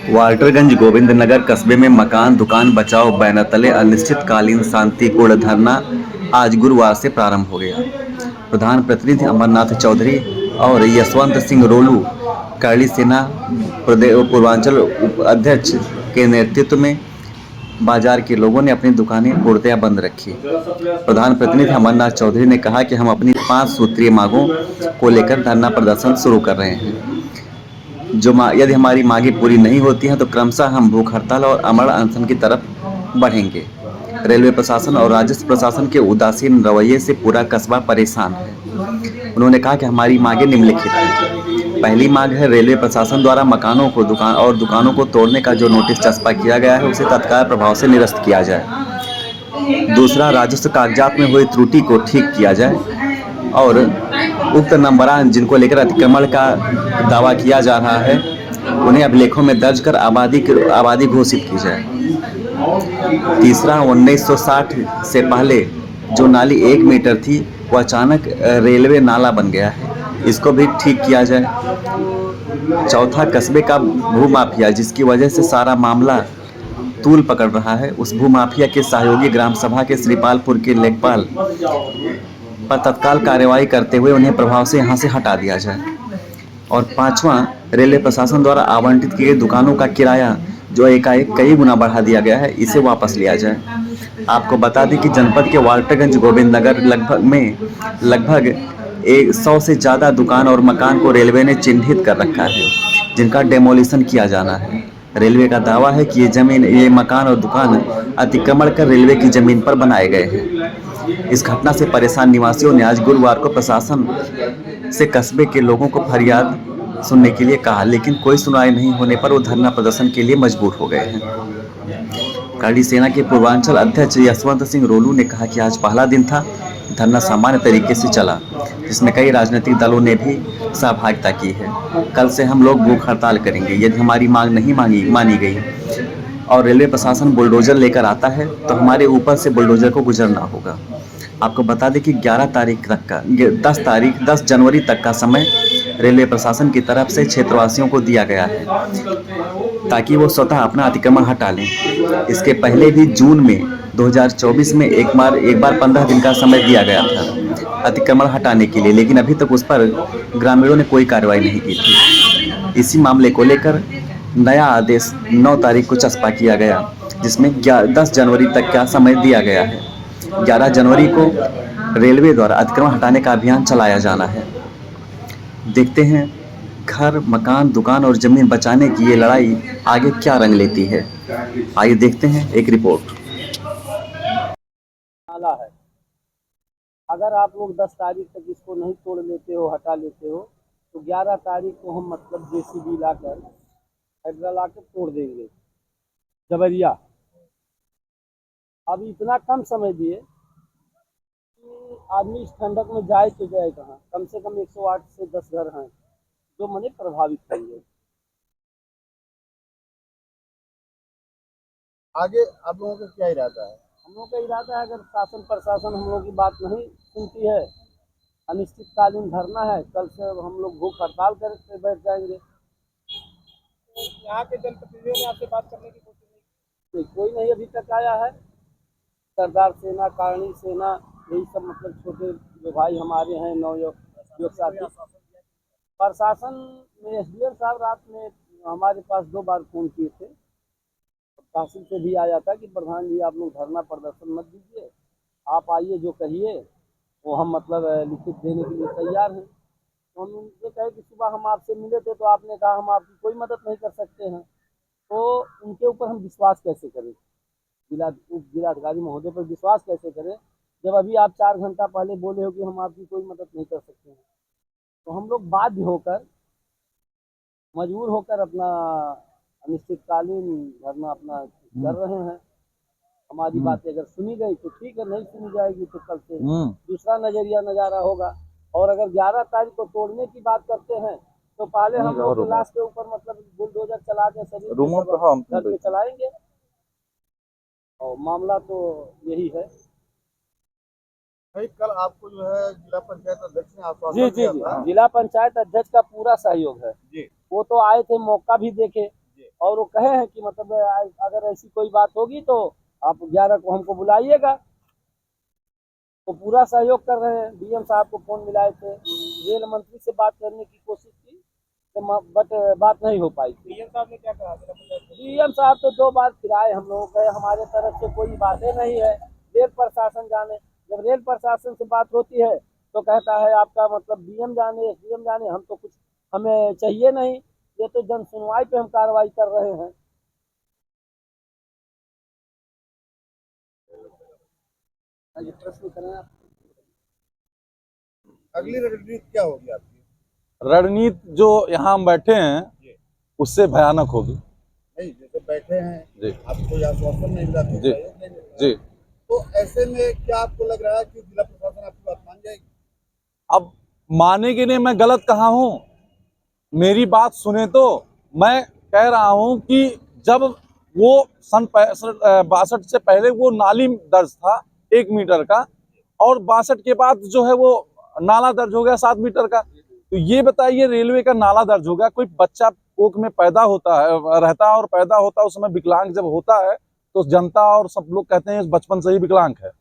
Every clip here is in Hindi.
वाल्टरगंज गोविंद नगर कस्बे में मकान दुकान बचाओ बैनर तले अनिश्चितकालीन शांतिपूर्ण धरना आज गुरुवार से प्रारंभ हो गया। प्रधान प्रतिनिधि अमरनाथ चौधरी और यशवंत सिंह रोलू करली सेना पूर्वांचल अध्यक्ष के नेतृत्व में बाजार के लोगों ने अपनी दुकानें पूर्णतः बंद रखी। प्रधान प्रतिनिधि अमरनाथ चौधरी ने कहा कि हम अपनी 5 सूत्रीय मांगों को लेकर धरना प्रदर्शन शुरू कर रहे हैं। यदि हमारी मांगें पूरी नहीं होती हैं तो क्रमशः हम भूख हड़ताल और अमर अनशन की तरफ बढ़ेंगे। रेलवे प्रशासन और राजस्व प्रशासन के उदासीन रवैये से पूरा कस्बा परेशान है। उन्होंने कहा कि हमारी मांगें निम्नलिखित हैं। पहली मांग है, रेलवे प्रशासन द्वारा मकानों को दुकानों को तोड़ने का जो नोटिस चस्पा किया गया है उसे तत्काल प्रभाव से निरस्त किया जाए। दूसरा, राजस्व कागजात में हुई त्रुटि को ठीक किया जाए और उक्त नंबरान जिनको लेकर अतिक्रमण का दावा किया जा रहा है उन्हें अभिलेखों में दर्ज कर आबादी घोषित की जाए। तीसरा, 1960 से पहले जो नाली 1 मीटर थी वो अचानक रेलवे नाला बन गया है, इसको भी ठीक किया जाए। चौथा, कस्बे का भूमाफिया जिसकी वजह से सारा मामला तूल पकड़ रहा है, उस भूमाफिया के सहयोगी ग्राम सभा के श्रीपालपुर के लेखपाल पर तत्काल कार्रवाई करते हुए उन्हें प्रभाव से यहां से हटा दिया जाए। और पांचवा, रेलवे प्रशासन द्वारा आवंटित किए दुकानों का किराया जो एकाएक कई गुना बढ़ा दिया गया है, इसे वापस लिया जाए। आपको बता दें कि जनपद के वाल्टरगंज गोविंद नगर लगभग 100 से ज़्यादा दुकान और मकान को रेलवे ने चिन्हित कर रखा है, जिनका डेमोलिशन किया जाना है। रेलवे का दावा है कि ये मकान और दुकान अतिक्रमण कर रेलवे की जमीन पर बनाए गए हैं। इस घटना से परेशान निवासियों ने आज गुरुवार को प्रशासन से कस्बे के लोगों को फरियाद सुनने के लिए कहा, लेकिन कोई सुनवाई नहीं होने पर वो धरना प्रदर्शन के लिए मजबूर हो गए हैं। करली सेना के पूर्वांचल अध्यक्ष यशवंत सिंह रोलू ने कहा कि आज पहला दिन था। धरना सामान्य तरीके से चला, जिसमें कई राजनीतिक दलों ने भी सहभागिता की है। कल से हम लोग भूख हड़ताल करेंगे यदि हमारी मांग नहीं मानी गई और रेलवे प्रशासन बुलडोजर लेकर आता है तो हमारे ऊपर से बुलडोजर को गुजरना होगा। आपको बता दें कि 10 जनवरी तक का समय रेलवे प्रशासन की तरफ से क्षेत्रवासियों को दिया गया है ताकि वो स्वतः अपना अतिक्रमण हटा लें। इसके पहले भी जून में 2024 में एक बार 15 दिन का समय दिया गया था अतिक्रमण हटाने के लिए, लेकिन अभी तक उस पर ग्रामीणों ने कोई कार्रवाई नहीं की थी। इसी मामले को लेकर नया आदेश 9 तारीख को चस्पा किया गया, जिसमें 10 जनवरी तक का समय दिया गया है। 11 जनवरी को रेलवे द्वारा अतिक्रमण हटाने का अभियान चलाया जाना है। देखते हैं घर, मकान, दुकान और जमीन बचाने की ये लड़ाई आगे क्या रंग लेती है। आइए देखते हैं एक रिपोर्ट। नाला है, अगर आप लोग 10 तारीख तक इसको नहीं तोड़ लेते हो, हटा लेते हो, तो 11 तारीख को हम मतलब जेसीबी लाकर हेड्रा लाकर तोड़ देंगे जबरिया। अब इतना कम समय दिए कि आदमी इस ठंडक में जाए तो जाए कहाँ। कम से कम 108 से 10 घर हैं जो मने प्रभावित होंगे। आगे आप लोगों का क्या इरादा है? हम लोगों का इरादा है, अगर शासन प्रशासन हम लोगों की बात नहीं सुनती है, अनिश्चितकालीन धरना है, कल से हम लोग भूख हड़ताल करके बैठ जाएंगे। यहाँ के जनप्रतिनिधियों ने आपसे बात करने की कोशिश नहीं की? कोई नहीं अभी तक आया है। सरदार सेना, कारणी सेना, यही सब मतलब छोटे जो भाई हमारे हैं नवयुवक साथी। प्रशासन में एसडीएम साहब रात में हमारे पास 2 बार फोन किए थे। तहसील से भी आया था कि प्रधान जी आप लोग धरना प्रदर्शन मत दीजिए, आप आइए, जो कहिए वो हम मतलब लिखित देने के लिए तैयार हैं। तो हम उनसे कहे कि सुबह हम आपसे मिले थे तो आपने कहा हम आपकी कोई मदद नहीं कर सकते हैं, तो उनके ऊपर हम विश्वास कैसे करें, जिलाधिकारी महोदय पर विश्वास कैसे करें जब अभी आप 4 घंटा पहले बोले हो कि हम आपकी कोई मदद नहीं कर सकते हैं। तो हम लोग बाध्य होकर, मजबूर होकर अपना अनिश्चितकालीन धरना अपना कर रहे हैं। हमारी बातें अगर सुनी गई तो ठीक है, नहीं सुनी जाएगी तो कल से दूसरा नज़ारा होगा। और अगर 11 तारीख को तोड़ने की बात करते हैं तो पहले हम लोग लाश के ऊपर मतलब बुलडोजर चला के शरीर घर पे चलाएंगे, और मामला तो यही है। भाई कल आपको जो है जिला पंचायत अध्यक्ष ने आश्वासन दिया था। जिला पंचायत अध्यक्ष का पूरा सहयोग है। जी। वो तो आए थे, मौका भी देखे, और वो कहे हैं कि मतलब अगर ऐसी कोई बात होगी तो आप 11 को हमको बुलाइएगा। तो पूरा सहयोग कर रहे हैं। डीएम साहब को फोन मिलाए थे, रेल मंत्री से बात करने की कोशिश की, बट बात नहीं हो पाई। डीएम साहब ने क्या कहा? डीएम साहब तो 2 बार फिराए हम लोगों के, हमारे तरफ से कोई बातें नहीं है। रेल प्रशासन जाने, जब रेल प्रशासन से बात होती है तो कहता है आपका मतलब डीएम जाने, एसडीएम जाने, हम तो कुछ हमें चाहिए नहीं, ये तो जन सुनवाई पे हम कार्रवाई कर रहे हैं। प्रश्न करें आप। अगली रणनीति क्या होगी आपकी? रणनीति जो यहाँ हम बैठे हैं उससे भयानक होगी। नहीं, जैसे बैठे हैं जी आपको कोई आश्वासन नहीं मिला, जी नहीं मिला। जी। तो ऐसे में क्या आपको लग रहा है कि जिला प्रशासन आपकी बात मान जाएगी? अब मानेगी नहीं, मैं गलत कहा हूँ? मेरी बात सुने तो। मैं कह रहा हूँ कि जब वो सन 62 से पहले वो नाली दर्ज था 1 मीटर का, और 62 के बाद जो है वो नाला दर्ज हो गया 7 मीटर का। तो ये बताइए, रेलवे का नाला दर्ज हो गया, कोई बच्चा कोख में पैदा होता है, रहता है और पैदा होता है, उस समय विकलांग जब होता है तो जनता और सब लोग कहते हैं बचपन से ही विकलांग है।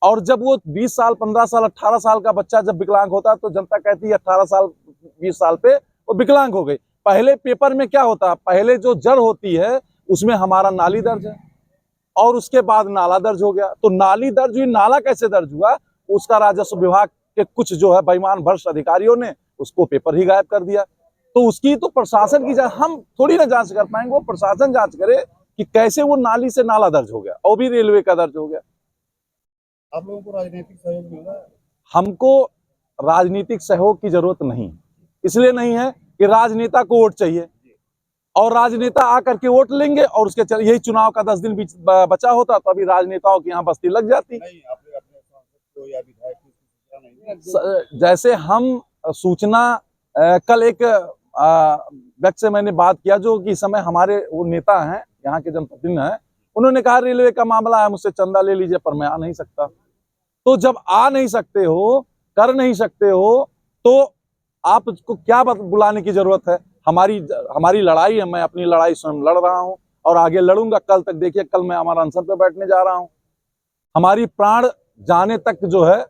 और जब वो 20 साल 15 साल 18 साल का बच्चा जब विकलांग होता है तो जनता कहती है 18 साल 20 साल पे वो विकलांग हो गई। पहले पेपर में क्या होता है, पहले जो जड़ होती है उसमें हमारा नाली दर्ज है, और उसके बाद नाला दर्ज हो गया। तो नाली दर्ज हुई, नाला कैसे दर्ज हुआ? उसका राजस्व विभाग के कुछ जो है बेईमान भ्रष्ट अधिकारियों ने उसको पेपर ही गायब कर दिया। तो उसकी तो प्रशासन की जांच, हम थोड़ी ना जांच कर पाएंगे, वो प्रशासन जांच करे कि कैसे वो नाली से नाला दर्ज हो गया, और भी रेलवे का दर्ज हो गया। आप लोगों को राजनीतिक सहयोग मिल रहा है? हमको राजनीतिक सहयोग की जरूरत नहीं, इसलिए नहीं है कि राजनेता को वोट चाहिए, और राजनेता आकर के वोट लेंगे और उसके यही चुनाव का 10 दिन बीच बचा होता तो अभी राजनेताओं की यहाँ बस्ती लग जाती। नहीं, आपने अपने सांसद को या विधायक को सूचना नहीं दी? जैसे हम सूचना, कल एक व्यक्ति से मैंने बात किया जो कि इस समय हमारे वो नेता हैं, यहाँ के जनप्रतिनिधि हैं, उन्होंने कहा रेलवे का मामला है, मुझसे चंदा ले लीजिए, पर मैं आ नहीं सकता। तो जब आ नहीं सकते हो, कर नहीं सकते हो, तो आपको क्या बुलाने की जरूरत है? हमारी लड़ाई है, मैं अपनी लड़ाई स्वयं लड़ रहा हूं और आगे लड़ूंगा। कल तक देखिए, कल मैं हमारा अनशन पे बैठने जा रहा हूं। हमारी प्राण जाने तक जो है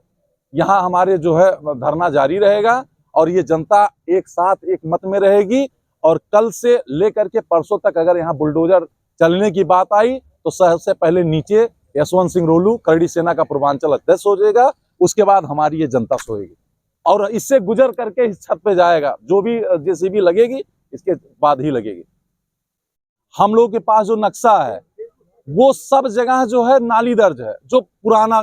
यहाँ हमारे जो है धरना जारी रहेगा, और ये जनता एक साथ एक मत में रहेगी। और कल से लेकर के परसों तक अगर यहाँ बुलडोजर चलने की बात आई तो सबसे पहले नीचे यशवंत सिंह रोलू, करड़ी सेना का पूर्वांचल अध्यक्ष हो जाएगा, उसके बाद हमारी ये जनता सोएगी, और इससे गुजर करके इस छत पे जाएगा। जो भी जेसीबी लगेगी इसके बाद ही लगेगी। हम लोगों के पास जो नक्शा है वो सब जगह जो है नाली दर्ज है, जो पुराना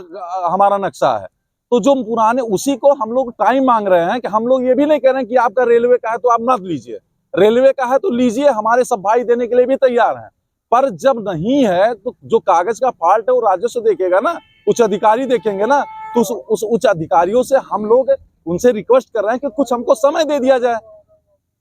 हमारा नक्शा है। तो जो पुराने, उसी को हम लोग टाइम मांग रहे हैं कि हम लोग ये भी नहीं कह रहे हैं कि आपका रेलवे का है तो आप मत लीजिए, रेलवे का है तो लीजिए, हमारे सब भाई देने के लिए भी तैयार हैं। पर जब नहीं है तो जो कागज का फॉल्ट है वो राजस्व देखेगा ना, उच्च अधिकारी देखेंगे ना। तो उस उच्च अधिकारियों से हम लोग उनसे रिक्वेस्ट कर रहे हैं कि कुछ हमको समय दे दिया जाए।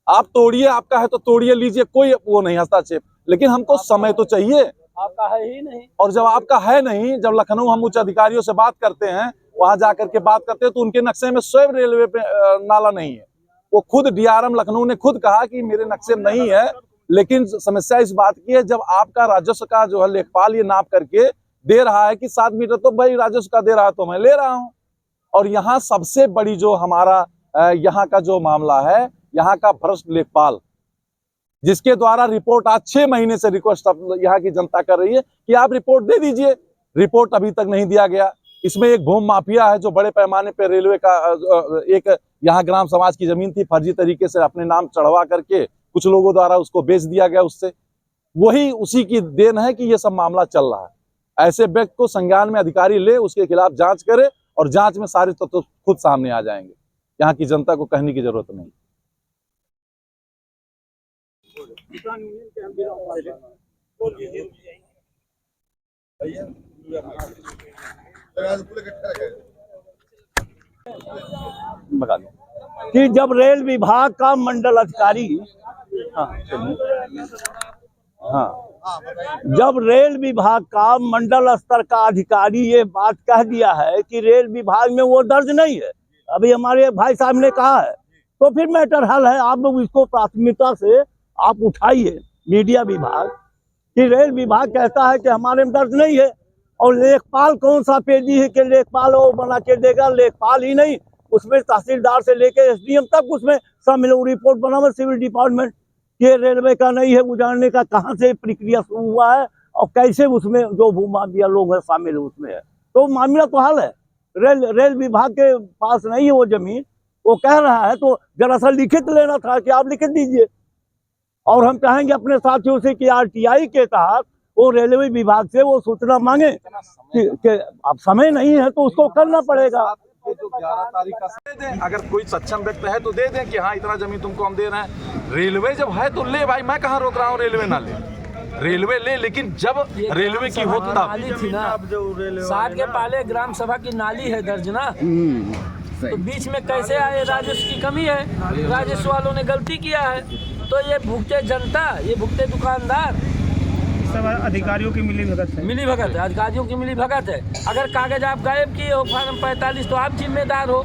आप तोड़िए, आपका है तो तोड़िए, लीजिए, कोई वो नहीं हस्तक्षेप, लेकिन हमको समय तो चाहिए। आपका है ही नहीं। और जब आपका है नहीं, जब लखनऊ हम उच्च अधिकारियों से बात करते हैं, वहां जाकर के बात करते हैं, तो उनके नक्शे में स्वयं रेलवे पे नाला नहीं है। वो खुद डीआरएम लखनऊ ने खुद कहा कि मेरे नक्शे में नहीं है। लेकिन समस्या इस बात की है, जब आपका राजस्व का जो है लेखपाल ये नाप करके दे रहा है कि 7 मीटर तो भाई राजस्व का दे रहा है तो मैं ले रहा हूं। और यहाँ सबसे बड़ी जो हमारा यहाँ का जो मामला है, यहाँ का भ्रष्ट लेखपाल, जिसके द्वारा रिपोर्ट आज 6 महीने से रिक्वेस्ट यहाँ की जनता कर रही है कि आप रिपोर्ट दे दीजिए, रिपोर्ट अभी तक नहीं दिया गया। इसमें एक भूमि माफिया है जो बड़े पैमाने पर रेलवे का एक यहाँ ग्राम समाज की जमीन थी, फर्जी तरीके से अपने नाम चढ़वा करके कुछ लोगों द्वारा उसको बेच दिया गया, उससे वही उसी की देन है कि ये सब मामला चल रहा है। ऐसे व्यक्ति को संज्ञान में अधिकारी ले, उसके खिलाफ जांच करे, और जांच में सारे तत्व खुद सामने आ जाएंगे। यहाँ की जनता को कहने की जरूरत नहीं। कि जब रेल विभाग का मंडल अधिकारी, जब रेल विभाग का मंडल स्तर का अधिकारी ये बात कह दिया है कि रेल विभाग में वो दर्ज नहीं है, अभी हमारे भाई साहब ने कहा है तो फिर मैटर हल है। आप लोग इसको प्राथमिकता से आप उठाइए, मीडिया विभाग कि रेल विभाग कहता है कि हमारे में दर्ज नहीं है, और लेखपाल कौन सा पेजी है कि लेखपाल वो बना के देगा। लेखपाल ही नहीं, उसमें तहसीलदार से लेके एसडीएम तक उसमें शामिल रिपोर्ट बना हुआ सिविल डिपार्टमेंट के रेलवे का नहीं है, उजाड़ने का कहाँ से प्रक्रिया शुरू हुआ है और कैसे उसमें जो भूमाफिया लोग हैं शामिल उसमें है। तो मामला तो हल है, रेल विभाग के पास नहीं है वो जमीन, वो कह रहा है तो जरा सा लिखित लेना था कि आप लिखित दीजिए। और हम चाहेंगे अपने साथियों से कि आरटीआई के तहत वो रेलवे विभाग से वो सूचना मांगे कि अब समय नहीं है तो उसको करना पड़ेगा। जो 11 तारीख का दे दें, अगर कोई सक्षम व्यक्ति है तो दे दें कि हाँ इतना जमीन तुमको हम दे रहे हैं। रेलवे जब है तो ले भाई, मैं कहाँ रोक रहा हूँ रेलवे ना ले, रेलवे ले, लेकिन जब रेलवे की हो तब। थी ना 60 के पहले ग्राम सभा की नाली है दर्ज ना, तो बीच में कैसे आए? राजस्व की कमी है, राजस्व वालों ने गलती किया है, तो ये भुगते जनता, ये भुगते दुकानदार, सब अधिकारियों की मिली भगत है। मिली भगत है, अधिकारियों की मिली भगत है। अगर कागज आप गायब किए हो फॉर्म 45 तो आप जिम्मेदार हो,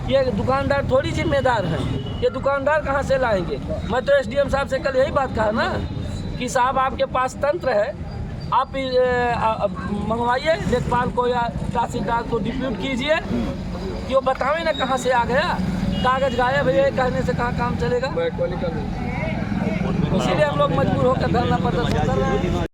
ये दुकानदार थोड़ी जिम्मेदार है। ये दुकानदार कहाँ से लाएंगे? मैं तो एसडीएम साहब से कल यही बात कहा ना कि साहब आपके पास तंत्र है, आप मंगवाइए लेखपाल को या तहसीलदार को डिप्यूट कीजिए कि वो बतावे ना कहाँ से आ गया, कागज गायब है कहने से कहाँ काम चलेगा। इसीलिए हम लोग मजबूर होकर धरना प्रदर्शन कर रहे हैं।